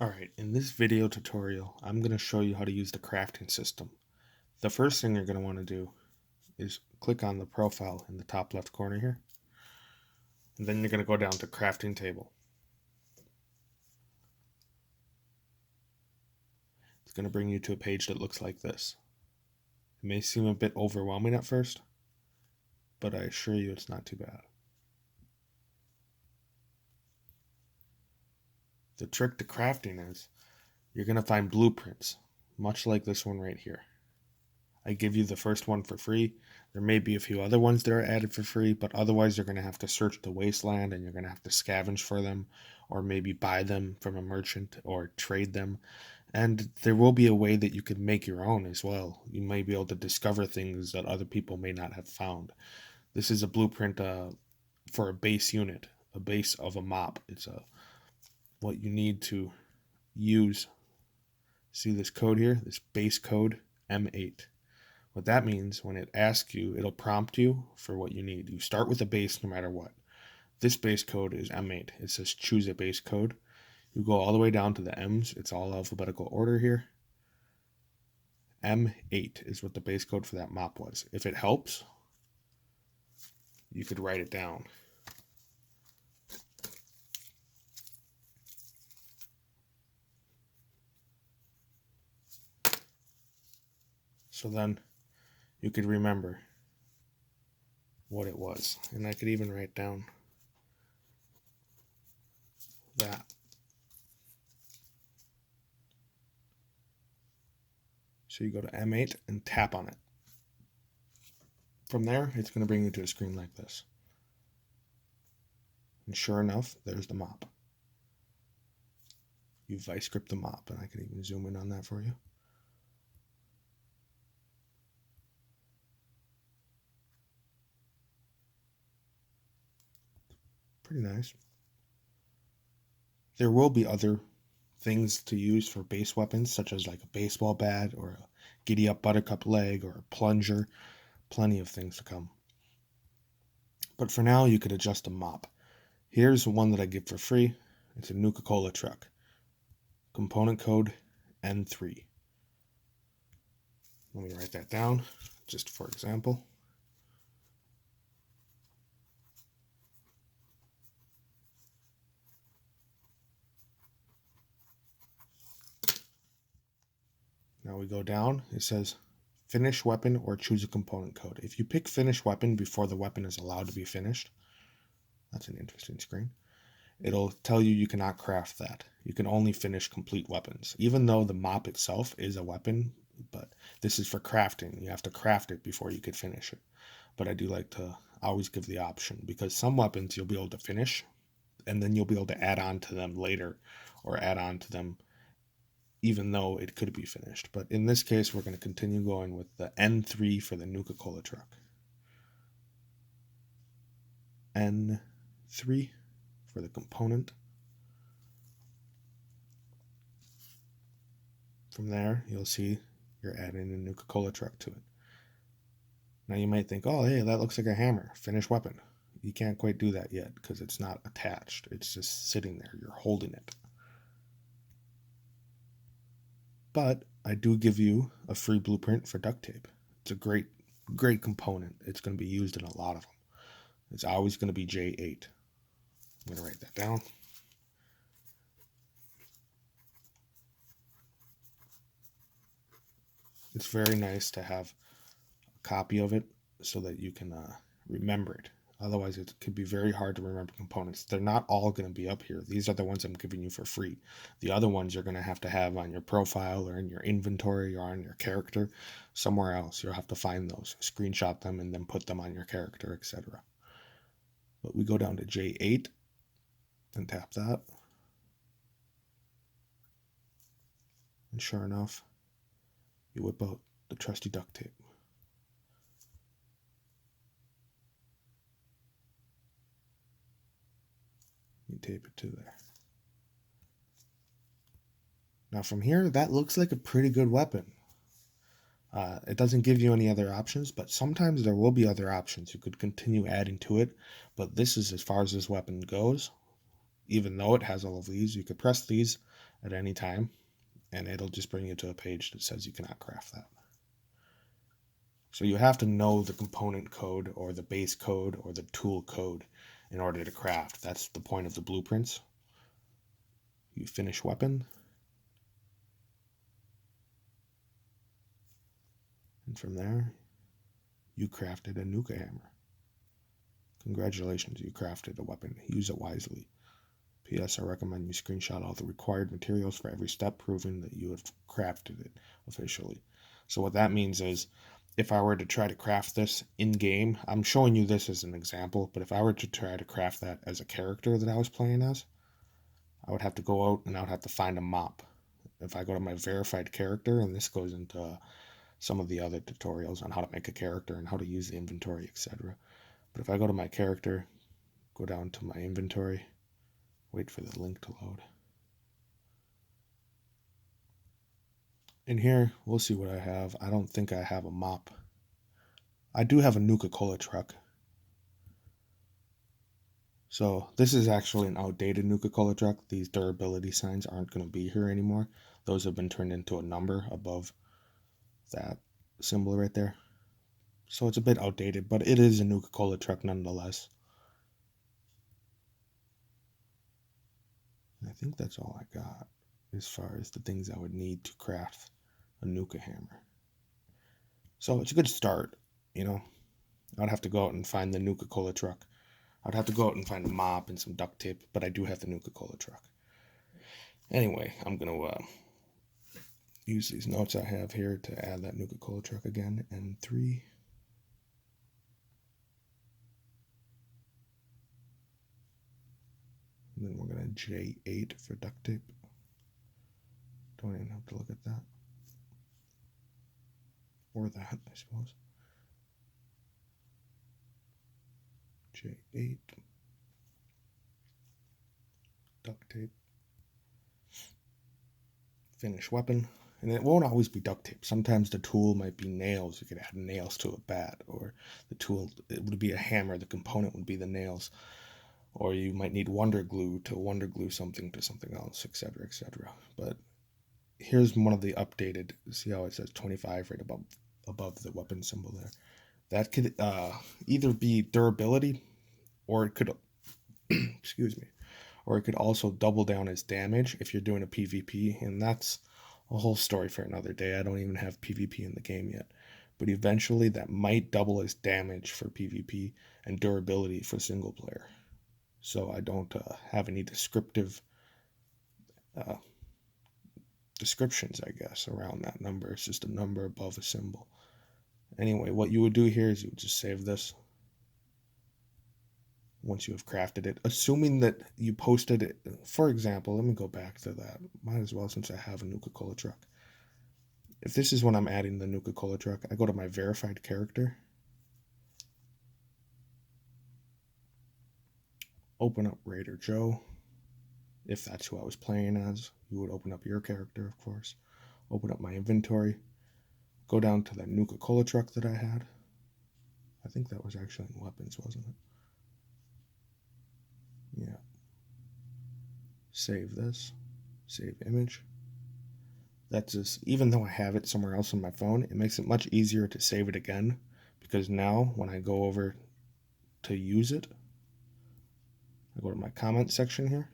Alright, in this video tutorial, I'm going to show you how to use the crafting system. The first thing you're going to want to do is click on the profile in the top left corner here. And then you're going to go down to crafting table. It's going to bring you to a page that looks like this. It may seem a bit overwhelming at first, but I assure you it's not too bad. The trick to crafting is you're going to find blueprints, much like this one right here. I give you the first one for free. There may be a few other ones that are added for free, but otherwise you're going to have to search the wasteland and you're going to have to scavenge for them, or maybe buy them from a merchant or trade them. And there will be a way that you can make your own as well. You may be able to discover things that other people may not have found. This is a blueprint for a base unit, a base of a mop. It's what you need to use. See this code here, this base code M8. What that means, when it asks you, it'll prompt you for what you need. You start with a base no matter what. This base code is M8. It says choose a base code. You go all the way down to the M's. It's all alphabetical order here. M8 is what the base code for that mop was. If it helps, you could write it down. So then you could remember what it was. And I could even write down that. So you go to M8 and tap on it. From there, it's going to bring you to a screen like this. And sure enough, there's the mop. You vice grip the mop, and I can even zoom in on that for you. Pretty nice. There will be other things to use for base weapons, such as like a baseball bat or a giddy up buttercup leg or a plunger. Plenty of things to come. But for now, you could adjust a mop. Here's one that I give for free. It's a Nuka-Cola truck. Component code N3. Let me write that down, just for example. Now we go down. It says finish weapon or choose a component code. If you pick finish weapon before the weapon is allowed to be finished, that's an interesting screen. It'll tell you cannot craft that. You can only finish complete weapons, even though the mop itself is a weapon, but this is for crafting. You have to craft it before you could finish it. But I do like to always give the option, because some weapons you'll be able to finish and then you'll be able to add on to them later, or add on to them even though it could be finished. But in this case, we're going to continue going with the N3 for the Nuka-Cola truck. N3 for the component. From there, you'll see you're adding a Nuka-Cola truck to it. Now you might think, oh, hey, that looks like a hammer. Finish weapon. You can't quite do that yet because it's not attached. It's just sitting there. You're holding it. But I do give you a free blueprint for duct tape. It's a great component. It's going to be used in a lot of them. It's always going to be J8. I'm going to write that down. It's very nice to have a copy of it so that you can remember it. Otherwise, it could be very hard to remember components. They're not all going to be up here. These are the ones I'm giving you for free. The other ones you're going to have on your profile or in your inventory or on your character somewhere else. You'll have to find those, screenshot them, and then put them on your character, etc. But we go down to J8 and tap that. And sure enough, you whip out the trusty duct tape. You tape it to there. Now from here, that looks like a pretty good weapon. It doesn't give you any other options, but sometimes there will be other options. You could continue adding to it, but this is as far as this weapon goes. even though it has all of these, you could press these at any time, and it'll just bring you to a page that says you cannot craft that. So you have to know the component code or the base code or the tool code in order to craft. That's the point of the blueprints. You finish weapon. And from there, you crafted a Nuka hammer. Congratulations, you crafted a weapon. Use it wisely. P.S. I recommend you screenshot all the required materials for every step, proving that you have crafted it officially. So what that means is, if I were to try to craft this in-game, I'm showing you this as an example, but if I were to try to craft that as a character that I was playing as, I would have to go out and I would have to find a mop. If I go to my verified character, and this goes into some of the other tutorials on how to make a character and how to use the inventory, etc. But if I go to my character, go down to my inventory, wait for the link to load. In here, we'll see what I have. I don't think I have a mop. I do have a Nuka-Cola truck. So this is actually an outdated Nuka-Cola truck. These durability signs aren't going to be here anymore. Those have been turned into a number above that symbol right there. So it's a bit outdated, but it is a Nuka-Cola truck nonetheless. And I think that's all I got as far as the things I would need to craft a Nuka hammer. So it's a good start, you know. I'd have to go out and find the Nuka-Cola truck. I'd have to go out and find a mop and some duct tape, but I do have the Nuka-Cola truck. Anyway, I'm going to use these notes I have here to add that Nuka-Cola truck again. N3. And then we're going to J8 for duct tape. Don't even have to look at that. Or that, I suppose. J8. Duct tape. Finish weapon. And it won't always be duct tape. Sometimes the tool might be nails. You could add nails to a bat. Or the tool, it would be a hammer. The component would be the nails. Or you might need wonder glue to wonder glue something to something else, etc., etc. But here's one of the updated. See how it says 25 right above the weapon symbol there. That could either be durability, or it could, excuse me, or it could also double down as damage if you're doing a PvP, and that's a whole story for another day. I don't even have PvP in the game yet, but eventually that might double as damage for PvP and durability for single player. So I don't have any descriptive descriptions, I guess, around that number. It's just a number above a symbol. Anyway, what you would do here is you would just save this once you have crafted it, assuming that you posted it. For example, let me go back to that. Might as well, since I have a Nuka-Cola truck. If this is when I'm adding the Nuka-Cola truck, I go to my verified character, open up Raider Joe. If that's who I was playing as, you would open up your character, of course. Open up my inventory. Go down to that Nuka-Cola truck that I had. I think that was actually in weapons, wasn't it? Yeah. Save this. Save image. That's just, even though I have it somewhere else on my phone, it makes it much easier to save it again, because now when I go over to use it, I go to my comment section here,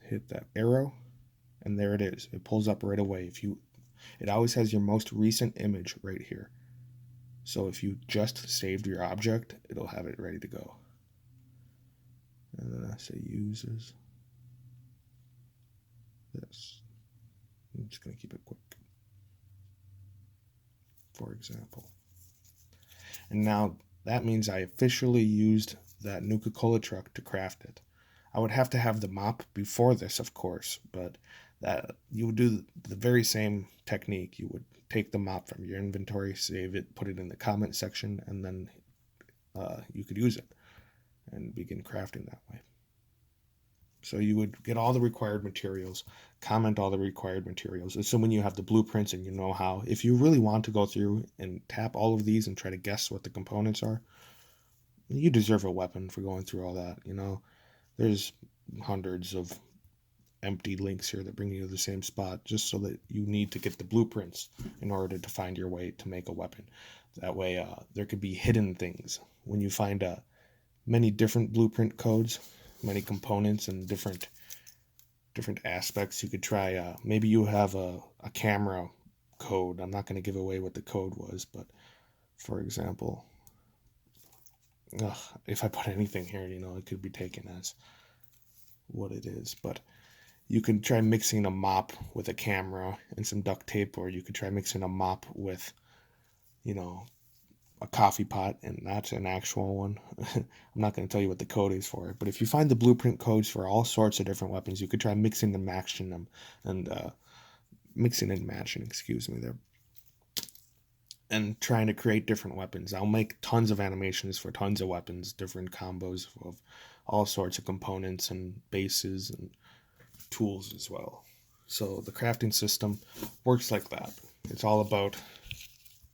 hit that arrow, and there it is. It pulls up right away. It always has your most recent image right here. So if you just saved your object, it'll have it ready to go. And then I say uses this. I'm just going to keep it quick. For example. And now that means I officially used that Nuka-Cola truck to craft it. I would have to have the mop before this, of course, but that you would do the very same technique. You would take the mop from your inventory, save it, put it in the comment section, and then you could use it and begin crafting that way. So you would get all the required materials, comment all the required materials, assuming you have the blueprints and you know how. If you really want to go through and tap all of these and try to guess what the components are, you deserve a weapon for going through all that, you know. There's hundreds of empty links here that bring you to the same spot, just so that you need to get the blueprints in order to find your way to make a weapon. That way, there could be hidden things. When you find many different blueprint codes, many components, and different aspects, you could try. Maybe you have a camera code. I'm not going to give away what the code was, but for example, if I put anything here, it could be taken as what it is. But you could try mixing a mop with a camera and some duct tape, or you could try mixing a mop with, a coffee pot, and that's an actual one. I'm not going to tell you what the code is for it, but if you find the blueprint codes for all sorts of different weapons, you could try mixing and matching them, and mixing and matching, excuse me, there, and trying to create different weapons. I'll make tons of animations for tons of weapons, different combos of all sorts of components and bases and tools as well. So the crafting system works like that. It's all about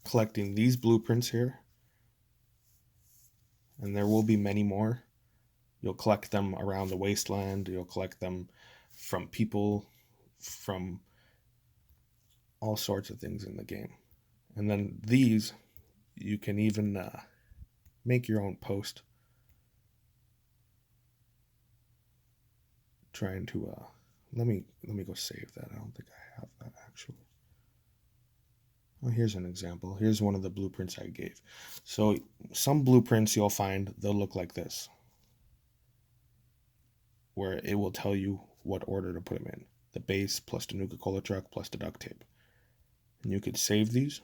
collecting these blueprints here, and there will be many more. You'll collect them around the wasteland. You'll collect them from people, from all sorts of things in the game. And then these, you can even make your own post. Trying to let me go save that. I don't think I have that actually. Oh, here's an example. Here's one of the blueprints I gave. So some blueprints you'll find they'll look like this, where it will tell you what order to put them in: the base plus the Nuka-Cola truck plus the duct tape. And you could save these.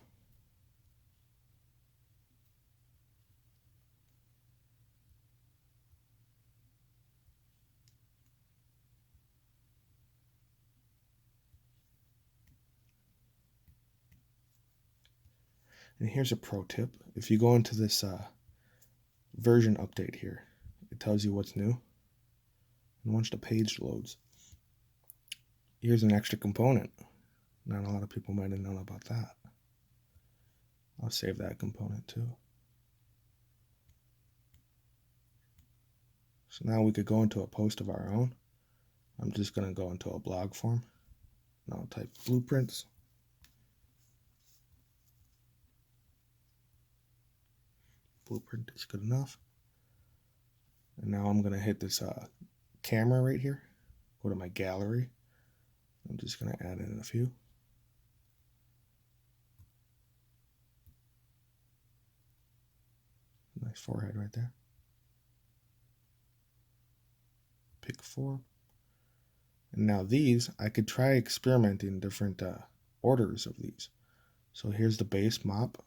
And here's a pro tip. If you go into this version update here, it tells you what's new. And once the page loads, here's an extra component. Not a lot of people might have known about that. I'll save that component too. So now we could go into a post of our own. I'm just going to go into a blog form. And I'll type blueprints. Blueprint is good enough. And now I'm going to hit this camera right here. Go to my gallery. I'm just going to add in a few. Nice forehead right there. Pick 4. And now these, I could try experimenting different orders of these. So here's the base mop.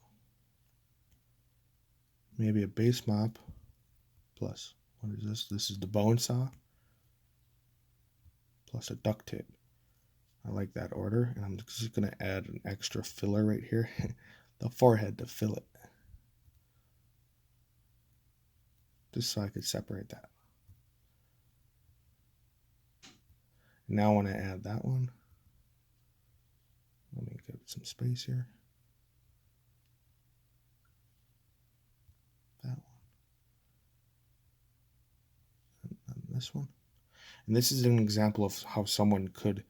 Maybe a base mop plus, what is this? This is the bone saw plus a duct tape. I like that order, and I'm just going to add an extra filler right here, the forehead to fill it, just so I could separate that. Now when I add that one, let me give it some space here. That one. And this one. And this is an example of how someone could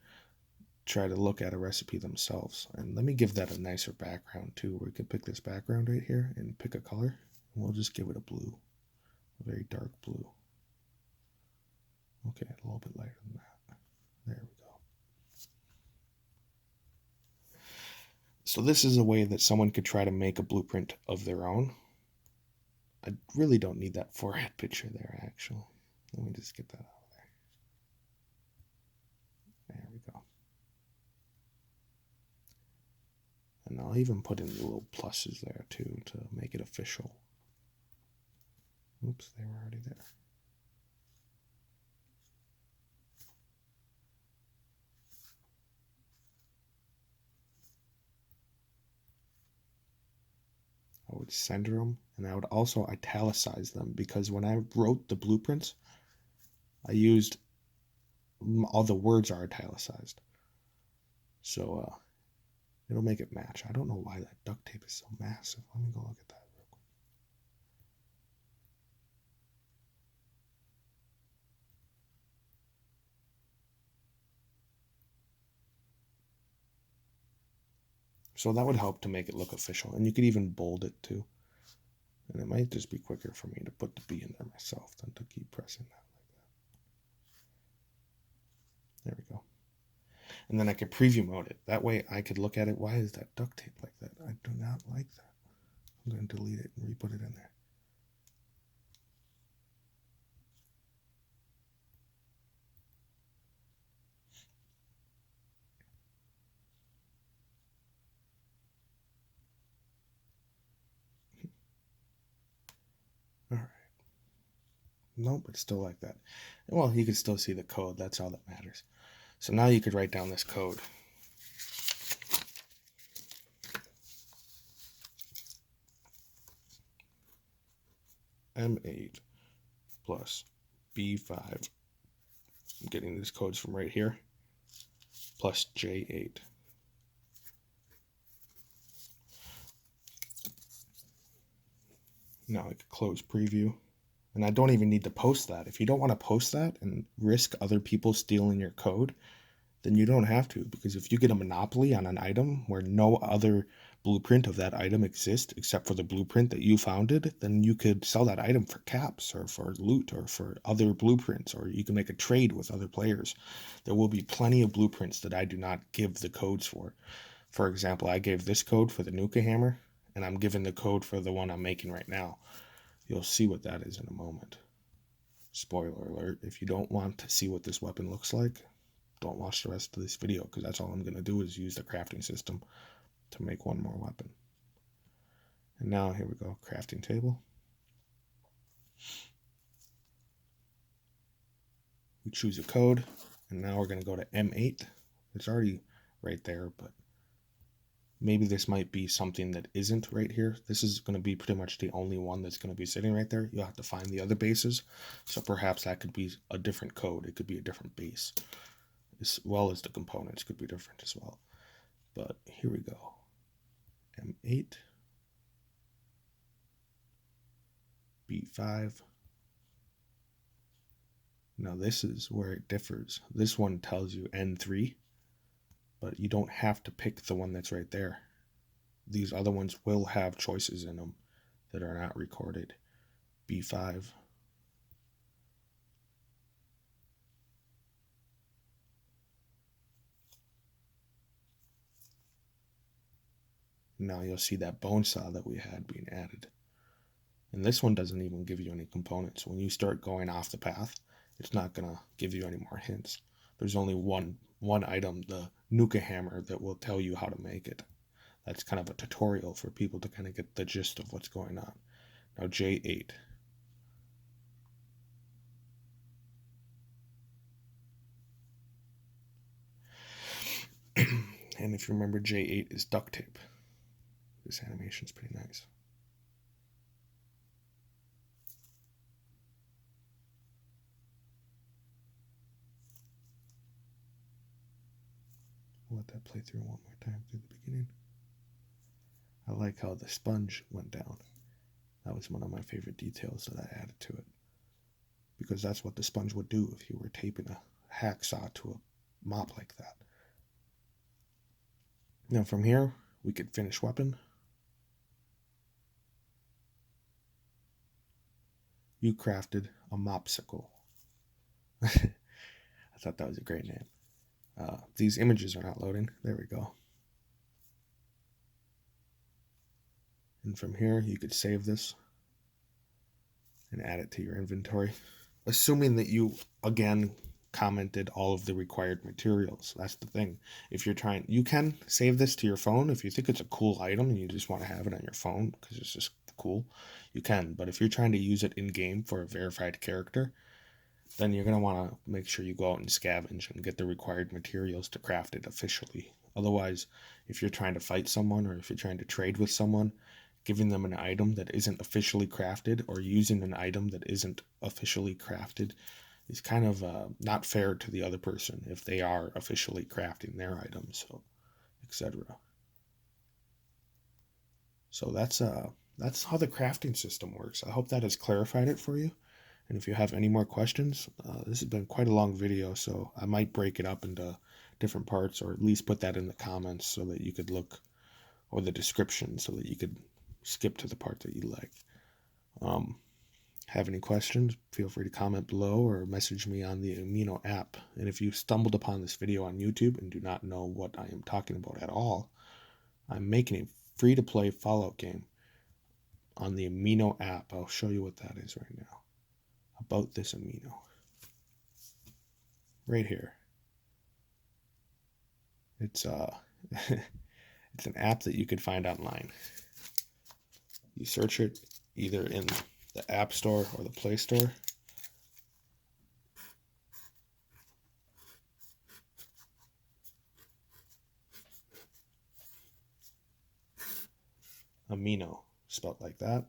try to look at a recipe themselves. And let me give that a nicer background too. We could pick this background right here and pick a color. And we'll just give it a blue, a very dark blue. Okay, a little bit lighter than that. There we go. So this is a way that someone could try to make a blueprint of their own. I really don't need that forehead picture there, actually. Let me just get that out of there. There we go. And I'll even put in the little pluses there too to make it official. Oops, they were already there. I would center them, and I would also italicize them, because when I wrote the blueprints, I used all the words are italicized. So it'll make it match. I don't know why that duct tape is so massive. Let me go look at that real So that would help to make it look official. And you could even bold it too. And it might just be quicker for me to put the B in there myself than to keep pressing that like that. There we go. And then I could preview mode it. That way I could look at it. Why is that duct tape like that? I do not like that. I'm going to delete it and re-put it in there. All right. Nope, it's still like that. Well, you can still see the code. That's all that matters. So now you could write down this code. M8 plus B5. I'm getting these codes from right here. Plus J8. Now I could close preview. And I don't even need to post that. If you don't want to post that and risk other people stealing your code, then you don't have to. Because if you get a monopoly on an item where no other blueprint of that item exists except for the blueprint that you founded, then you could sell that item for caps or for loot or for other blueprints, or you can make a trade with other players. There will be plenty of blueprints that I do not give the codes for. For example, I gave this code for the Nuka Hammer, and I'm giving the code for the one I'm making right now. You'll see what that is in a moment. Spoiler alert, if you don't want to see what this weapon looks like, don't watch the rest of this video, because that's all I'm going to do is use the crafting system to make one more weapon. And now here we go, crafting table. We choose a code, and now we're going to go to M8. It's already right there, but maybe this might be something that isn't right here. This is going to be pretty much the only one that's going to be sitting right there. You'll have to find the other bases. So perhaps that could be a different code. It could be a different base, as well as the components could be different as well. But here we go. M8, B5. Now this is where it differs. This one tells you N3, but you don't have to pick the one that's right there. These other ones will have choices in them that are not recorded. B5. Now you'll see that bone saw that we had being added. And this one doesn't even give you any components. When you start going off the path, it's not going to give you any more hints. There's only one item, the Nuka Hammer, that will tell you how to make it. That's kind of a tutorial for people to kind of get the gist of what's going on. Now J8. And if you remember, J8 is duct tape. This animation is pretty nice. I'll let that play through one more time through the beginning. I like how the sponge went down. That was one of my favorite details that I added to it, because that's what the sponge would do if you were taping a hacksaw to a mop like that. Now from here, we could finish weapon. You crafted a mopsicle. I thought that was a great name. These images are not loading. There we go. And from here, you could save this and add it to your inventory, assuming that you, again, commented all of the required materials. That's the thing. If you're trying, you can save this to your phone. If you think it's a cool item and you just want to have it on your phone because it's just cool, you can. But if you're trying to use it in game for a verified character, then you're going to want to make sure you go out and scavenge and get the required materials to craft it officially. Otherwise, if you're trying to fight someone or if you're trying to trade with someone, giving them an item that isn't officially crafted or using an item that isn't officially crafted is kind of not fair to the other person if they are officially crafting their items, so etc. So that's how the crafting system works. I hope that has clarified it for you. And if you have any more questions, this has been quite a long video, so I might break it up into different parts, or at least put that in the comments so that you could look or the description so that you could skip to the part that you like. Have any questions, feel free to comment below or message me on the Amino app. And if you stumbled upon this video on YouTube and do not know what I am talking about at all, I'm making a free-to-play Fallout game on the Amino app. I'll show you what that is right now. About this Amino. Right here. It's it's an app that you could find online. You search it either in the App Store or the Play Store. Amino, spelled like that.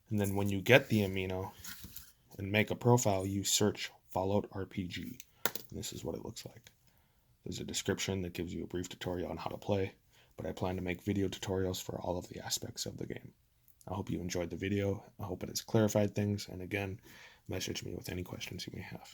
And then when you get the Amino and make a profile, you search Fallout RPG. And this is what it looks like. There's a description that gives you a brief tutorial on how to play, but I plan to make video tutorials for all of the aspects of the game. I hope you enjoyed the video. I hope it has clarified things. And again, message me with any questions you may have.